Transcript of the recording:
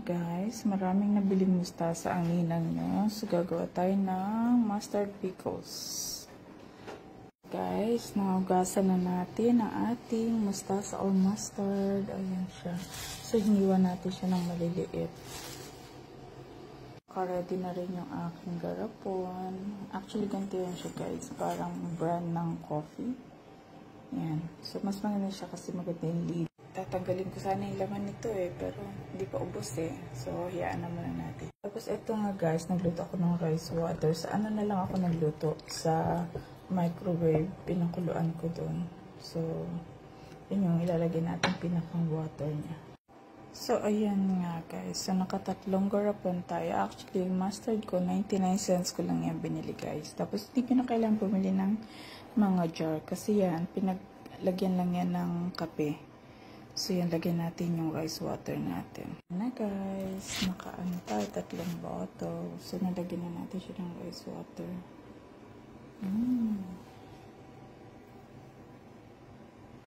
Guys, maraming nabiling mustasa ang ninang nyo. So, gagawa tayo ng mustard pickles. Guys, nahugasan na natin ang ating mustasa or mustard. Ayan siya. So, hiniwa natin siya ng maliliit. Ready na rin yung aking garapon. Actually, ganito yan siya guys. Parang brand ng coffee. Ayan. So, mas maganda siya kasi maganda yung lid. Tatanggalin ko sana yung laman nito pero hindi pa ubos So, hiyaan na muna natin. Tapos, ito nga guys, nagluto ako ng rice water. Sa ano na lang ako nagluto? Sa microwave. Pinakuluan ko dun. So, yun yung ilalagay natin pinakang water niya. So, ayan nga guys. So, nakatatlong garapon tayo. Actually, yung mustard ko, 99 cents ko lang yan binili guys. Tapos, hindi ko na kailangan bumili ng mga jar. Kasi yan, pinaglagyan lang yan ng kape. So, yan, lagyan natin yung rice water natin. Na guys, nakaano tayo, 3 bottle. So, nalagyan na natin siya ng rice water.